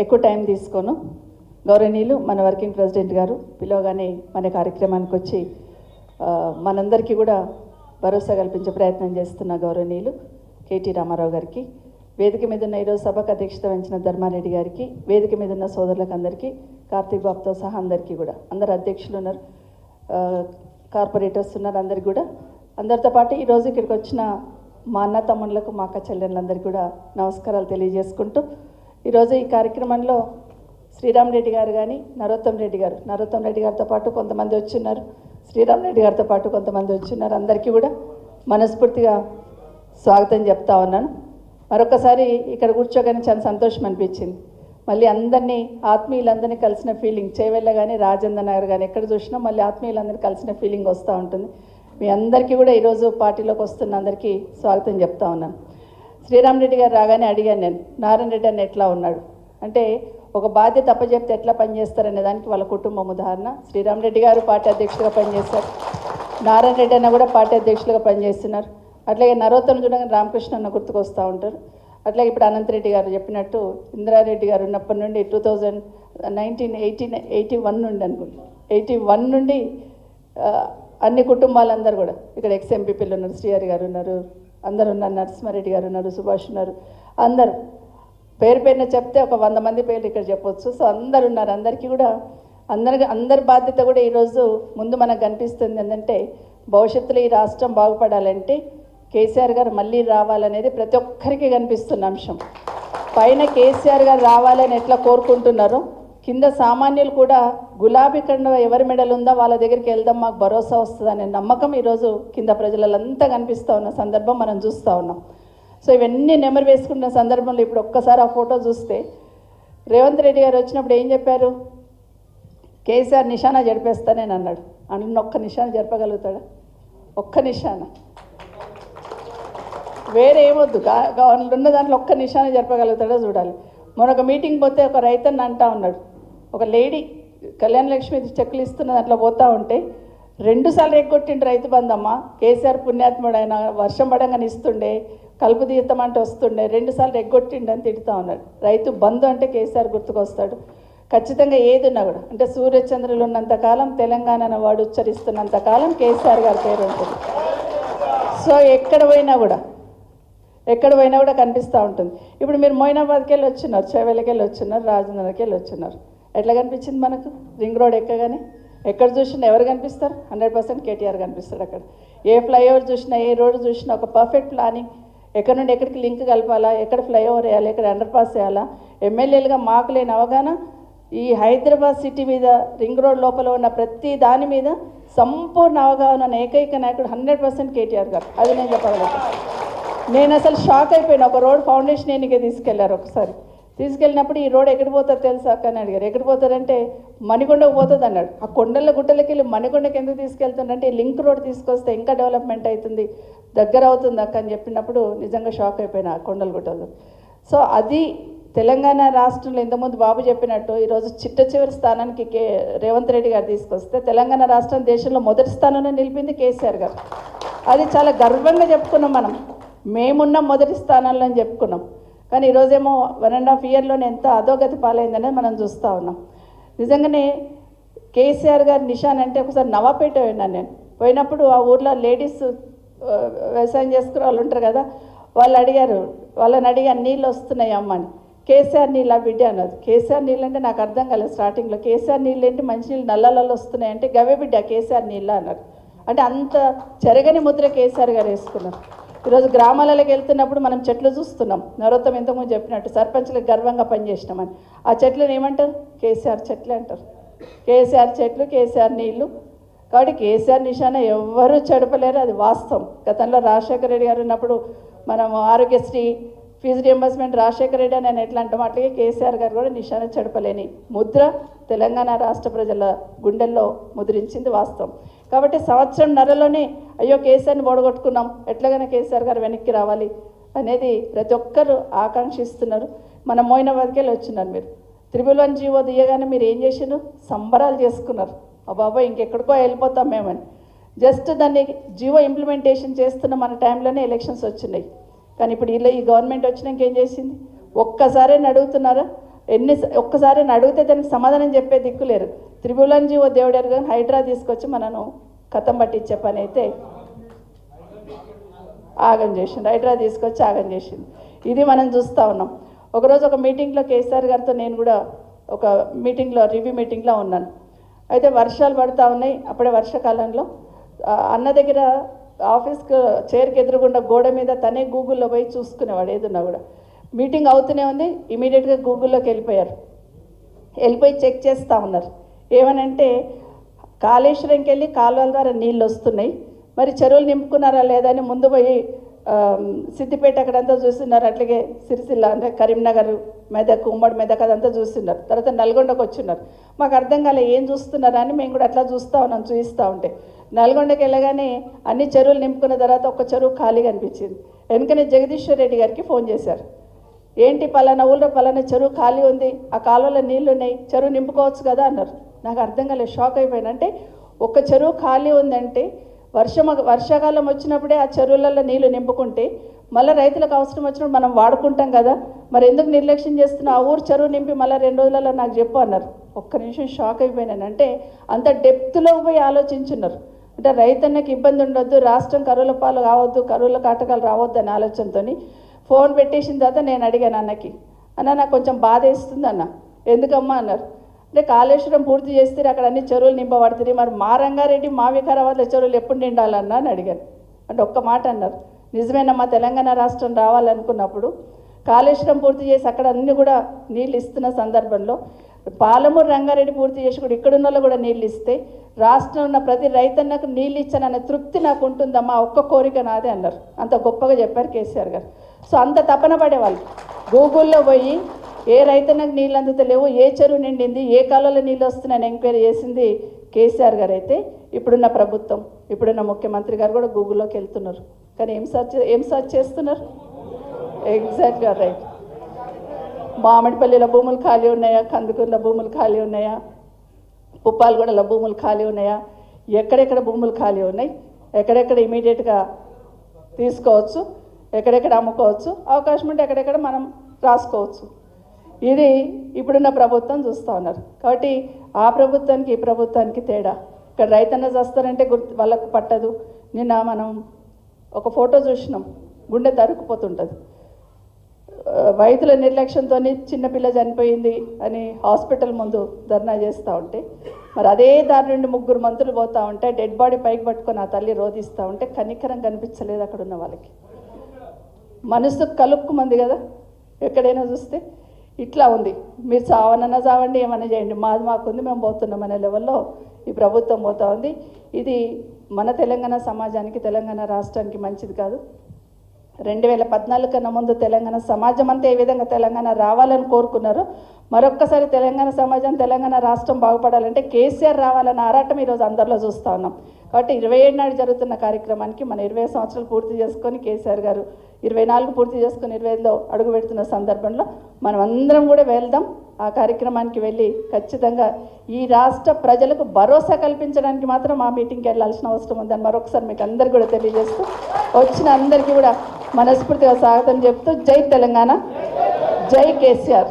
ఎక్కువ టైం తీసుకోను. గౌరవనీయులు మన వర్కింగ్ ప్రెసిడెంట్ గారు పిలవగానే మన కార్యక్రమానికి వచ్చి మనందరికీ కూడా భరోసా కల్పించే ప్రయత్నం చేస్తున్న గౌరవనీయులు కేటీ రామారావు గారికి, వేదిక మీద ఉన్న ఈరోజు సభకు అధ్యక్షత వహించిన ధర్మారెడ్డి గారికి, వేదిక మీద ఉన్న సోదరులకు అందరికీ, కార్తీక్ బాబుతో సహా అందరికీ కూడా, అందరు అధ్యక్షులు ఉన్నారు, కార్పొరేటర్స్ ఉన్నారు, అందరికీ కూడా, అందరితో పాటు ఈరోజు ఇక్కడికి వచ్చిన మా అన్న తమ్ముళ్ళకు, మా అక్క చెల్లెళ్ళందరికీ కూడా నమస్కారాలు తెలియజేసుకుంటూ, ఈరోజు ఈ కార్యక్రమంలో శ్రీరామ్ రెడ్డి గారు కానీ నరోత్తమ్ రెడ్డి గారితో పాటు కొంతమంది వచ్చిన్నారు, శ్రీరామ్ రెడ్డి గారితో పాటు కొంతమంది వచ్చిన్నారు, అందరికీ కూడా మనస్ఫూర్తిగా స్వాగతం చెప్తా ఉన్నాను. మరొకసారి ఇక్కడ కూర్చోగానే చాలా సంతోషం అనిపించింది. మళ్ళీ అందరినీ ఆత్మీయులందరినీ కలిసిన ఫీలింగ్, చేవెళ్ళ కానీ రాజేంద్ర నగర్ కానీ ఎక్కడ చూసినా మళ్ళీ ఆత్మీయులందరినీ కలిసిన ఫీలింగ్ వస్తూ ఉంటుంది. మీ అందరికీ కూడా ఈరోజు పార్టీలోకి వస్తున్న అందరికీ స్వాగతం చెప్తా ఉన్నాను. శ్రీరామ్ రెడ్డి గారు రాగానే అడిగాను నేను, నారాయణ రెడ్డి అన్న ఎట్లా ఉన్నాడు అంటే, ఒక బాధ్యత అప్పచెప్తే ఎట్లా పనిచేస్తారనే దానికి వాళ్ళ కుటుంబం ఉదాహరణ. శ్రీరామ్ రెడ్డి గారు పార్టీ అధ్యక్షులుగా పనిచేస్తారు, నారాయణ రెడ్డి అన్న కూడా పార్టీ అధ్యక్షులుగా పనిచేస్తున్నారు. అట్లాగే నరోత్తమ్ చూడగానే రామకృష్ణ అన్న గుర్తుకొస్తూ ఉంటారు. అట్లాగే ఇప్పుడు అనంతరెడ్డి గారు చెప్పినట్టు ఇందిరారెడ్డి గారు ఉన్నప్పటి నుండి 1981 నుండి అనుకుంటా 81 నుండి అన్ని కుటుంబాలందరూ కూడా ఇక్కడ ఎక్స్ఎంపీపీలు ఉన్నారు, శ్రీహరి గారు ఉన్నారు, అందరు ఉన్నారు, నరసింహారెడ్డి గారు ఉన్నారు, సుభాష్ ఉన్నారు, అందరు పేరు పేరున చెప్తే ఒక 100 మంది పేర్లు ఇక్కడ చెప్పొచ్చు. సో అందరు ఉన్నారు, అందరికీ కూడా అందరి బాధ్యత కూడా ఈరోజు ముందు మనకు కనిపిస్తుంది ఏంటంటే, భవిష్యత్తులో ఈ రాష్ట్రం బాగుపడాలంటే కేసీఆర్ గారు మళ్ళీ రావాలనేది ప్రతి ఒక్కరికి కనిపిస్తున్న అంశం. పైన కేసీఆర్ గారు రావాలని ఎట్లా కోరుకుంటున్నారో, కింద సామాన్యులు కూడా గులాబీ కండ ఎవరి మెడలు ఉందో వాళ్ళ దగ్గరికి వెళ్దాం, మాకు భరోసా వస్తుందనే నమ్మకం ఈరోజు కింద ప్రజలంతా కనిపిస్తూ ఉన్న సందర్భం మనం చూస్తూ ఉన్నాం. సో ఇవన్నీ నెమరు వేసుకున్న సందర్భంలో ఇప్పుడు ఒక్కసారి ఆ ఫోటో చూస్తే, రేవంత్ రెడ్డి గారు వచ్చినప్పుడు ఏం చెప్పారు, కేసీఆర్ నిశానా జరిపేస్తానని అన్నాడు. అన్న ఒక్క నిశానా జరపగలుగుతాడా? ఒక్క నిశానా, వేరే ఏమొద్దు, ఉన్న దాంట్లో ఒక్క నిశానా జరపగలుగుతాడో చూడాలి. మరొక మీటింగ్ పోతే ఒక రైతన్న అంటా ఉన్నాడు, ఒక లేడీ కళ్యాణ లక్ష్మి చెక్కులు ఇస్తున్న దాంట్లో పోతూ ఉంటే 2 సార్లు ఎగ్గొట్టిండు రైతు బంధమ్మ, కేసీఆర్ పుణ్యాత్ముడు ఆయన వర్షం పడంగానే ఇస్తుండే, కలుపు తీయతామంటే వస్తుండే, 2 సార్లు ఎగ్గొట్టిండు అని తిడుతూ ఉన్నాడు. రైతు బంధు అంటే కేసీఆర్ గుర్తుకొస్తాడు. ఖచ్చితంగా ఏది ఉన్నా కూడా, అంటే సూర్యచంద్రులు ఉన్నంతకాలం, తెలంగాణ వాడు ఉచ్చరిస్తున్నంతకాలం కేసీఆర్ గారి పేరు ఉంటుంది. సో ఎక్కడ పోయినా కూడా కనిపిస్తూ ఉంటుంది. ఇప్పుడు మీరు మొయినాబాద్కి వెళ్ళి వచ్చినారు, చేవెళ్ళకి వెళ్ళి వచ్చినారు, రాజేంద్రకి వెళ్ళి వచ్చినారు, ఎట్లా కనిపించింది మనకు? రింగ్ రోడ్ ఎక్కగానే ఎక్కడ చూసినా ఎవరు కనిపిస్తారు? 100% కేటీఆర్ కనిపిస్తాడు. అక్కడ ఏ ఫ్లైఓవర్ చూసినా, ఏ రోడ్డు చూసినా ఒక పర్ఫెక్ట్ ప్లానింగ్, ఎక్కడి నుండి ఎక్కడికి లింక్ కలపాలా, ఎక్కడ ఫ్లైఓవర్ వేయాలి, ఎక్కడ అండర్ పాస్ చేయాలా, ఎమ్మెల్యేలుగా మాకు లేని అవగాహన ఈ హైదరాబాద్ సిటీ మీద, రింగ్ రోడ్ లోపల ఉన్న ప్రతి దాని మీద సంపూర్ణ అవగాహన ఉన్న ఏకైక నాయకుడు 100% కేటీఆర్ గారు. అది నేను చెప్పగలుగుతాను. నేను అసలు షాక్ అయిపోయినా. ఒక రోడ్ ఫౌండేషన్ ఎన్నికే తీసుకెళ్లారు, ఒకసారి తీసుకెళ్ళినప్పుడు ఈ రోడ్ ఎక్కడికి పోతుంది తెలుసా అక్క అని అడిగారు. ఎక్కడికి పోతుందంటే మణికొండకు పోతుంది అన్నాడు. ఆ కొండల గుట్టలకి వెళ్ళి మణికొండకి ఎందుకు తీసుకెళ్తుందంటే లింక్ రోడ్ తీసుకొస్తే ఇంకా డెవలప్మెంట్ అవుతుంది, దగ్గర అవుతుంది అక్క అని చెప్పినప్పుడు నిజంగా షాక్ అయిపోయినా ఆ కొండల గుట్టలు. సో అది తెలంగాణ రాష్ట్రంలో ఇంతకుముందు బాబు చెప్పినట్టు ఈరోజు చిట్ట చివరి స్థానానికి రేవంత్ రెడ్డి గారు తీసుకొస్తే తెలంగాణ రాష్ట్రం దేశంలో మొదటి స్థానంలో నిలిపింది కేసీఆర్ గారు. అది చాలా గర్వంగా చెప్పుకున్నాం మనం, మేమున్న మొదటి స్థానంలో అని చెప్పుకున్నాం. కానీ ఈరోజేమో 1.5 ఇయర్లోనే ఎంత అధోగతి పాలైందనేది మనం చూస్తూ ఉన్నాం. నిజంగానే కేసీఆర్ గారి నిశాన్ అంటే, ఒకసారి నవాపేట పోయినాను నేను. పోయినప్పుడు ఆ ఊర్లో లేడీస్ వ్యవసాయం చేసుకునే వాళ్ళు ఉంటారు కదా, వాళ్ళని అడిగాను నీళ్ళు వస్తున్నాయి అమ్మని. కేసీఆర్ నీళ్ళు ఆ బిడ్డ అన్నది. కేసీఆర్ నీళ్ళు అంటే నాకు అర్థం కాలేదు స్టార్టింగ్లో. కేసీఆర్ నీళ్ళు ఏంటి, మంచినీళ్ళు నల్లలలో వస్తున్నాయంటే గవే బిడ్డ కేసీఆర్ నీళ్ళు అన్నారు. అంటే అంత చెరగని ముద్ర కేసీఆర్ గారు వేసుకున్నారు. ఈరోజు గ్రామాలకు వెళ్తున్నప్పుడు మనం చెట్లు చూస్తున్నాం. నరోత్తమ్ ఇంతకుముందు చెప్పినట్టు సర్పంచ్లకు గర్వంగా పనిచేసినామని. ఆ చెట్లను ఏమంటారు? కేసీఆర్ చెట్లే అంటారు. కేసీఆర్ చెట్లు, కేసీఆర్ నీళ్ళు. కాబట్టి కేసీఆర్ నిశాన ఎవ్వరూ చెడపలేరు, అది వాస్తవం. గతంలో రాజశేఖర రెడ్డి గారు ఉన్నప్పుడు మనం ఆరోగ్యశ్రీ ఫీజు రియంబర్స్మెంట్ రాజశేఖర రెడ్డి అని ఎట్లా అంటాం, అట్లాగే కేసీఆర్ గారు కూడా నిశాన చెడపలేని ముద్ర తెలంగాణ రాష్ట్ర ప్రజల గుండెల్లో ముద్రించింది వాస్తవం. కాబట్టి 1.5 సంవత్సరంలోనే అయ్యో కేసీఆర్ని ఓడగొట్టుకున్నాం, ఎట్లాగైనా కేసీఆర్ గారు వెనక్కి రావాలి అనేది ప్రతి ఒక్కరు ఆకాంక్షిస్తున్నారు. మన మోయినాబాద్కి వెళ్ళి వచ్చినారు మీరు. 111 జీవో దియగానే మీరు ఏం చేసినారు? సంబరాలు చేసుకున్నారు. బాబా ఇంకెక్కడికో వెళ్ళిపోతాం మేమని. జస్ట్ దాన్ని జీవో ఇంప్లిమెంటేషన్ చేస్తున్న మన టైంలోనే ఎలక్షన్స్ వచ్చినాయి. కానీ ఇప్పుడు ఈ గవర్నమెంట్ వచ్చినాక ఏం చేసింది? ఒక్కసారి అడుగుతున్నారా? ఒక్కసారి అడిగితే దానికి సమాధానం చెప్పే దిక్కులేరు. త్రిభువన్ జీవో దేవుడారు కానీ హైడ్రా తీసుకొచ్చి మనను కథం పట్టించే పని అయితే ఆగం చేసింది. హైడ్రా తీసుకొచ్చి ఆగం చేసింది. ఇది మనం చూస్తూ ఉన్నాం. ఒకరోజు ఒక మీటింగ్లో కేసీఆర్ గారితో నేను కూడా ఒక మీటింగ్లో రివ్యూ మీటింగ్లో ఉన్నాను. అయితే వర్షాలు పడుతూ ఉన్నాయి. అప్పుడే వర్షాకాలంలో అన్న దగ్గర ఆఫీస్కి చైర్కి ఎదురుగుండా గోడ మీద తనే గూగుల్లో పోయి చూసుకునేవాడు ఏదున్నా కూడా. మీటింగ్ అవుతూనే ఉంది, ఇమీడియట్గా గూగుల్లోకి వెళ్ళిపోయి చెక్ చేస్తూ ఉన్నారు. ఏమనంటే కాళేశ్వరంకి వెళ్ళి కాలువల ద్వారా నీళ్ళు వస్తున్నాయి, మరి చెరువులు నింపుకున్నారా లేదా అని ముందు పోయి సిద్దిపేట అక్కడంతా చూస్తున్నారు. అట్లాగే సిరిసిల్ల అంటే కరీంనగర్, మెదక్, ఉమ్మడి మెదక్ అదంతా చూస్తున్నారు. తర్వాత నల్గొండకు వచ్చిన్నారు. మాకు అర్థం కాలే ఏం చూస్తున్నారా అని మేము కూడా అట్లా చూస్తూ ఉన్నాం. చూపిస్తూ ఉంటే నల్గొండకి వెళ్ళగానే అన్ని చెరువులు నింపుకున్న తర్వాత ఒక చెరువు ఖాళీగా అనిపించింది. వెనుకనే జగదీశ్వర్ రెడ్డి గారికి ఫోన్ చేశారు. ఏంటి పలానా ఊళ్ళో పలానా చెరువు ఖాళీ ఉంది, ఆ కాలువలో నీళ్ళు ఉన్నాయి, చెరువు నింపుకోవచ్చు కదా అన్నారు. నాకు అర్థం కాలేదు, షాక్ అయిపోయాను. అంటే ఒక చెరువు ఖాళీ ఉందంటే వర్షాకాలం వచ్చినప్పుడే ఆ చెరువులలో నీళ్లు నింపుకుంటే మళ్ళీ రైతులకు అవసరం వచ్చినప్పుడు మనం వాడుకుంటాం కదా, మరి ఎందుకు నిర్లక్ష్యం చేస్తున్నా, ఆ ఊరు చెరువు నింపి మళ్ళీ 2 రోజులలో నాకు చెప్పు అన్నారు. ఒక్క నిమిషం షాక్ అయిపోయినాను. అంటే అంత డెప్త్లో పోయి ఆలోచించున్నారు. అంటే రైతన్నకి ఇబ్బంది ఉండొద్దు, రాష్ట్రం కరువుల పాలు కావద్దు, కరువుల కాటకాలు రావద్దు అనే ఆలోచనతో ఫోన్ పెట్టేసిన తర్వాత నేను అడిగాను అన్నకి, అన్న నాకు కొంచెం బాధ వేస్తుంది అన్న. ఎందుకమ్మా అన్నారు. అంటే కాళేశ్వరం పూర్తి చేస్తే అక్కడ అన్ని చెరువులు నింపబడుతుంది, మరి మా రంగారెడ్డి మా వికారాబాద్లో చెరువులు ఎప్పుడు నిండాలన్నా అని అడిగాను. అంటే ఒక్క మాట అన్నారు, నిజమేనమ్మా తెలంగాణ రాష్ట్రం రావాలనుకున్నప్పుడు కాళేశ్వరం పూర్తి చేసి అక్కడ అన్ని కూడా నీళ్ళు ఇస్తున్న సందర్భంలో పాలమూరు రంగారెడ్డి పూర్తి చేసి కూడా ఇక్కడున్న వాళ్ళు కూడా నీళ్ళు ఇస్తే రాష్ట్రంలో ఉన్న ప్రతి రైతన్నకు నీళ్ళు ఇచ్చాననే తృప్తి నాకు ఉంటుందమ్మా, ఒక్క కోరిక నాదే అన్నారు. అంత గొప్పగా చెప్పారు కేసీఆర్ గారు. సో అంత తపన పడేవాళ్ళు. గూగుల్లో పోయి ఏ రైతన్నకు నీళ్ళు అందుతలేవు, ఏ చెరువు నిండింది, ఏ కాలంలో నీళ్ళు వస్తున్నాయని ఎంక్వైరీ చేసింది కేసీఆర్ గారు. అయితే ఇప్పుడున్న ప్రభుత్వం, ఇప్పుడున్న ముఖ్యమంత్రి గారు కూడా గూగుల్లోకి వెళ్తున్నారు. కానీ ఏం సర్చ్ చేస్తున్నారు? ఎగ్జాక్ట్గా రైట్. మామిడిపల్లిలో భూములు ఖాళీ ఉన్నాయా, కందుకూరులో భూములు ఖాళీ ఉన్నాయా, పుప్పాలగూడలో భూములు ఖాళీ ఉన్నాయా, ఎక్కడెక్కడ భూములు ఖాళీ ఉన్నాయి, ఎక్కడెక్కడ ఇమీడియట్గా తీసుకోవచ్చు, ఎక్కడెక్కడ అమ్ముకోవచ్చు, అవకాశం ఉంటే ఎక్కడెక్కడ మనం రాసుకోవచ్చు. ఇది ఇప్పుడున్న ప్రభుత్వం చూస్తూ ఉన్నారు. కాబట్టి ఆ ప్రభుత్వానికి ఈ ప్రభుత్వానికి తేడా. ఇక్కడ రైతన్న చేస్తారంటే వాళ్ళకు పట్టదు. నిన్న మనం ఒక ఫోటో చూసినాం, గుండె తరుక్కుపోతుంటుంది. వైద్యుల నిర్లక్ష్యంతో చిన్నపిల్ల చనిపోయింది అని హాస్పిటల్ ముందు ధర్నా చేస్తూ ఉంటే, మరి అదే దారి నుండి 3 మంత్రులు పోతూ ఉంటే డెడ్ బాడీ పైకి పట్టుకొని ఆ తల్లి రోధిస్తూ ఉంటే కనికరం కనిపించలేదు అక్కడ ఉన్న వాళ్ళకి. మనసు కలుక్కుమంది కదా ఎక్కడైనా చూస్తే. ఇట్లా ఉంది. మీరు చావనన్నా చావండి, ఏమన్నా చేయండి, మాది మాకుంది, మేము పోతున్నాం అనే లెవెల్లో ఈ ప్రభుత్వం పోతూ ఉంది. ఇది మన తెలంగాణ సమాజానికి, తెలంగాణ రాష్ట్రానికి మంచిది కాదు. 2014 కన్నా ముందు తెలంగాణ సమాజం అంతా ఏ విధంగా తెలంగాణ రావాలని కోరుకున్నారో, మరొక్కసారి తెలంగాణ సమాజం, తెలంగాణ రాష్ట్రం బాగుపడాలంటే కేసీఆర్ రావాలన్న ఆరాటం ఈరోజు అందరిలో చూస్తూ ఉన్నాం. కాబట్టి 27 నాడు జరుగుతున్న కార్యక్రమానికి మన 20 సంవత్సరాలు పూర్తి చేసుకొని కేసీఆర్ గారు 24 పూర్తి చేసుకొని 25లో అడుగు పెడుతున్న సందర్భంలో మనం అందరం కూడా వెళ్దాం. ఆ కార్యక్రమానికి వెళ్ళి ఖచ్చితంగా ఈ రాష్ట్ర ప్రజలకు భరోసా కల్పించడానికి మాత్రం ఆ మీటింగ్కి వెళ్ళాల్సిన అవసరం ఉందని మరొకసారి మీకు అందరికీ కూడా తెలియజేస్తూ, వచ్చిన అందరికీ కూడా మనస్ఫూర్తిగా స్వాగతం చెప్తూ, జై తెలంగాణ, జై కేసీఆర్.